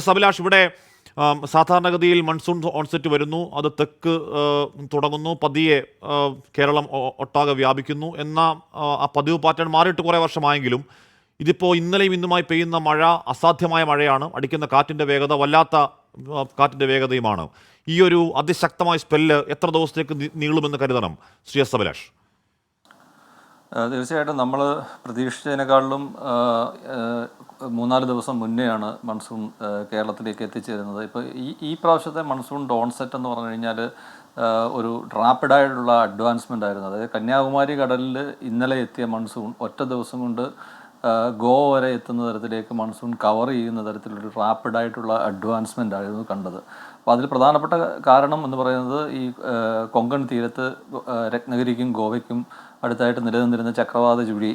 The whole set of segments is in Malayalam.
എസ് അഭിലാഷ്, ഇവിടെ സാധാരണഗതിയിൽ മൺസൂൺ ഓൺസെറ്റ് വരുന്നു, അത് തെക്ക് തുടങ്ങുന്നു, പതിയെ കേരളം ഒട്ടാകെ വ്യാപിക്കുന്നു എന്ന ആ പതിവ് പാറ്റേൺ മാറിയിട്ട് കുറേ വർഷമായെങ്കിലും ഇതിപ്പോൾ ഇന്നലെയും ഇന്നുമായി പെയ്യുന്ന മഴ അസാധ്യമായ മഴയാണ്. അടിക്കുന്ന കാറ്റിൻ്റെ വേഗത വല്ലാത്ത കാറ്റിൻ്റെ വേഗതയുമാണ്. ഈ ഒരു അതിശക്തമായ സ്പെല്ല് എത്ര ദിവസത്തേക്ക് നീളുമെന്ന് കരുതണം ശ്രീ എസ് അഭിലാഷ്? തീർച്ചയായിട്ടും നമ്മൾ പ്രതീക്ഷിച്ചതിനേക്കാളിലും 3-4 ദിവസം മുന്നെയാണ് മൺസൂൺ കേരളത്തിലേക്ക് എത്തിച്ചേരുന്നത്. ഇപ്പോൾ ഈ പ്രാവശ്യത്തെ മൺസൂൺ ഡോൺസെറ്റ് എന്ന് പറഞ്ഞു കഴിഞ്ഞാൽ ഒരു റാപ്പിഡായിട്ടുള്ള അഡ്വാൻസ്മെൻ്റ് ആയിരുന്നു. അതായത് കന്യാകുമാരി കടലിൽ ഇന്നലെ എത്തിയ മൺസൂൺ ഒറ്റ ദിവസം കൊണ്ട് ഗോവ വരെ എത്തുന്ന തരത്തിലേക്ക് മൺസൂൺ കവർ ചെയ്യുന്ന തരത്തിലൊരു റാപ്പിഡായിട്ടുള്ള അഡ്വാൻസ്മെൻ്റ് ആയിരുന്നു കണ്ടത്. അപ്പോൾ അതിൽ പ്രധാനപ്പെട്ട കാരണം എന്ന് പറയുന്നത് ഈ കൊങ്കൺ തീരത്ത് രത്നഗിരിക്കും ഗോവയ്ക്കും അടുത്തായിട്ട് നിലനിന്നിരുന്ന ചക്രവാത ചുഴി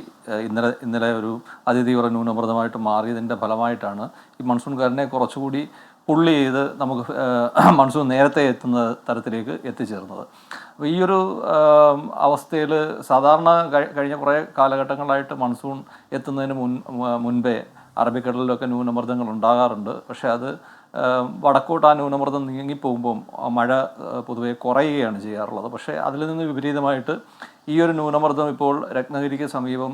ഇന്നലെ ഒരു അതിതീവ്ര ന്യൂനമർദ്ദമായിട്ട് മാറിയതിൻ്റെ ഫലമായിട്ടാണ് ഈ മൺസൂൺകാരനെ കുറച്ചുകൂടി പുള്ളി ചെയ്ത് നമുക്ക് മൺസൂൺ നേരത്തെ എത്തുന്ന തരത്തിലേക്ക് എത്തിച്ചേർന്നത്. അപ്പോൾ ഈ ഒരു അവസ്ഥയിൽ സാധാരണ കഴിഞ്ഞ കുറേ കാലഘട്ടങ്ങളായിട്ട് മൺസൂൺ എത്തുന്നതിന് മുൻപേ അറബിക്കടലിലൊക്കെ ന്യൂനമർദ്ദങ്ങൾ ഉണ്ടാകാറുണ്ട്. പക്ഷേ അത് വടക്കോട്ട് ആ ന്യൂനമർദ്ദം നീങ്ങിപ്പോകുമ്പം മഴ പൊതുവെ കുറയുകയാണ് ചെയ്യാറുള്ളത്. പക്ഷേ അതിൽ നിന്ന് വിപരീതമായിട്ട് ഈ ഒരു ന്യൂനമർദ്ദം ഇപ്പോൾ രത്നഗിരിക്ക് സമീപം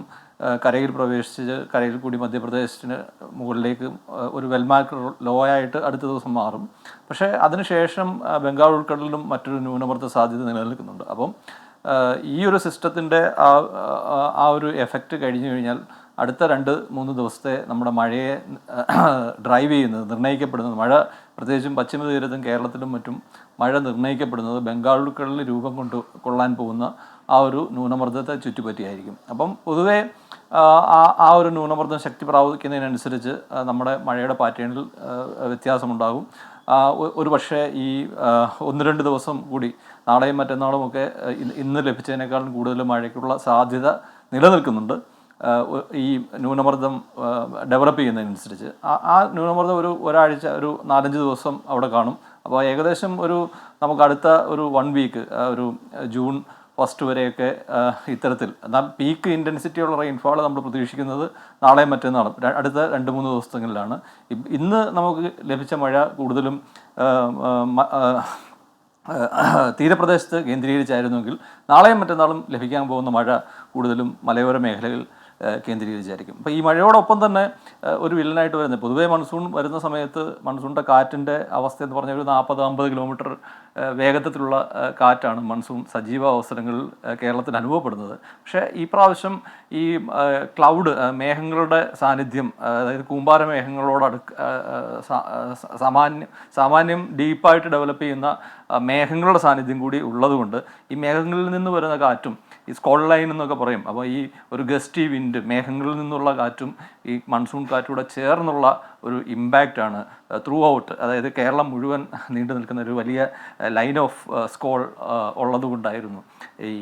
കരയിൽ പ്രവേശിച്ച് കരയിൽ കൂടി മധ്യപ്രദേശിന് മുകളിലേക്ക് ഒരു വെൽമാർക്ക് ലോ ആയിട്ട് അടുത്ത ദിവസം മാറും. പക്ഷേ അതിനുശേഷം ബംഗാൾ ഉൾക്കടലിലും മറ്റൊരു ന്യൂനമർദ്ദ സാധ്യത നിലനിൽക്കുന്നുണ്ട്. അപ്പം ഈ ഒരു സിസ്റ്റത്തിൻ്റെ ആ ഒരു എഫക്റ്റ് കഴിഞ്ഞു കഴിഞ്ഞാൽ അടുത്ത 2-3 ദിവസത്തെ നമ്മുടെ മഴയെ ഡ്രൈവ് ചെയ്യുന്നത്, നിർണ്ണയിക്കപ്പെടുന്നത്, മഴ പ്രത്യേകിച്ചും പശ്ചിമ തീരത്തും കേരളത്തിലും മറ്റും മഴ നിർണ്ണയിക്കപ്പെടുന്നത് ബംഗാൾ ഉൾക്കടലിൽ രൂപം കൊള്ളാൻ പോകുന്ന ആ ഒരു ന്യൂനമർദ്ദത്തെ ചുറ്റിപ്പറ്റിയായിരിക്കും. അപ്പം പൊതുവേ ആ ഒരു ന്യൂനമർദ്ദം ശക്തി പ്രാപിക്കുന്നതിനനുസരിച്ച് നമ്മുടെ മഴയുടെ പാറ്റേണിൽ വ്യത്യാസമുണ്ടാകും. ഒരു പക്ഷേ ഈ 1-2 ദിവസം കൂടി നാളെയും മറ്റന്നാളുമൊക്കെ ഇന്ന് ലഭിച്ചതിനേക്കാളും കൂടുതൽ മഴയ്ക്കുള്ള സാധ്യത നിലനിൽക്കുന്നുണ്ട്. ഈ ന്യൂനമർദ്ദം ഡെവലപ്പ് ചെയ്യുന്നതിനനുസരിച്ച് ആ ന്യൂനമർദ്ദം ഒരാഴ്ച 4-5 ദിവസം അവിടെ കാണും. അപ്പോൾ ഏകദേശം നമുക്ക് അടുത്ത 1 വീക്ക് ഒരു ജൂൺ 1 വരെയൊക്കെ ഇത്തരത്തിൽ, എന്നാൽ പീക്ക് ഇൻറ്റൻസിറ്റിയുള്ള റെയിൻഫാൾ നമ്മൾ പ്രതീക്ഷിക്കുന്നത് നാളെയും മറ്റന്നാളും അടുത്ത 2-3 ദിവസങ്ങളിലാണ്. ഇന്ന് നമുക്ക് ലഭിച്ച മഴ കൂടുതലും തീരപ്രദേശത്ത് കേന്ദ്രീകരിച്ചായിരുന്നെങ്കിൽ നാളെയും മറ്റന്നാളും ലഭിക്കാൻ പോകുന്ന മഴ കൂടുതലും മലയോര മേഖലകൾ കേന്ദ്രീകരിച്ചായിരിക്കും. അപ്പോൾ ഈ മഴയോടൊപ്പം തന്നെ ഒരു വില്ലനായിട്ട് വരുന്നത്, പൊതുവേ മൺസൂൺ വരുന്ന സമയത്ത് മൺസൂണിൻ്റെ കാറ്റിൻ്റെ അവസ്ഥ എന്ന് പറഞ്ഞാൽ 40-50 കിലോമീറ്റർ വേഗത്തിലുള്ള കാറ്റാണ് മൺസൂൺ സജീവ അവസരങ്ങളിൽ കേരളത്തിന് അനുഭവപ്പെടുന്നത്. പക്ഷേ ഈ പ്രാവശ്യം ഈ ക്ലൗഡ് മേഘങ്ങളുടെ സാന്നിധ്യം, അതായത് കൂമ്പാര മേഘങ്ങളോട് സാമാന്യം ഡീപ്പായിട്ട് ഡെവലപ്പ് ചെയ്യുന്ന മേഘങ്ങളുടെ സാന്നിധ്യം കൂടി ഉള്ളതുകൊണ്ട് ഈ മേഘങ്ങളിൽ നിന്ന് വരുന്ന കാറ്റും ഈ സ്കോൾ ലൈൻ എന്നൊക്കെ പറയും. അപ്പോൾ ഈ ഒരു ഗസ്റ്റി വിൻഡ്, മേഘങ്ങളിൽ നിന്നുള്ള കാറ്റും ഈ മൺസൂൺ കാറ്റൂടെ ചേർന്നുള്ള ഒരു ഇമ്പാക്റ്റാണ് ത്രൂ ഔട്ട്, അതായത് കേരളം മുഴുവൻ നീണ്ടു നിൽക്കുന്ന ഒരു വലിയ ലൈൻ ഓഫ് സ്കോൾ ഉള്ളതുകൊണ്ടായിരുന്നു ഈ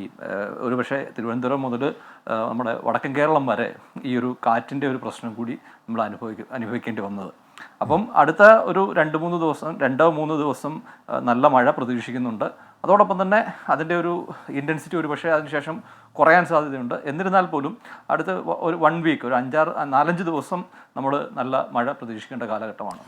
ഒരുപക്ഷെ തിരുവനന്തപുരം മുതൽ നമ്മുടെ വടക്കൻ കേരളം വരെ ഈ ഒരു കാറ്റിൻ്റെ ഒരു പ്രശ്നം കൂടി നമ്മൾ അനുഭവിക്കേണ്ടി വന്നത്. അപ്പം അടുത്ത 2-3 ദിവസം നല്ല മഴ പ്രതീക്ഷിക്കുന്നുണ്ട്. അതോടൊപ്പം തന്നെ അതിൻ്റെ ഒരു ഇൻറ്റൻസിറ്റി ഒരുപക്ഷെ അതിനുശേഷം കുറയാൻ സാധ്യതയുണ്ട്. എന്നിരുന്നാൽ പോലും അടുത്ത 1 വീക്ക് 4-5 ദിവസം നമ്മൾ നല്ല മഴ പ്രതീക്ഷിക്കേണ്ട കാലഘട്ടമാണ്.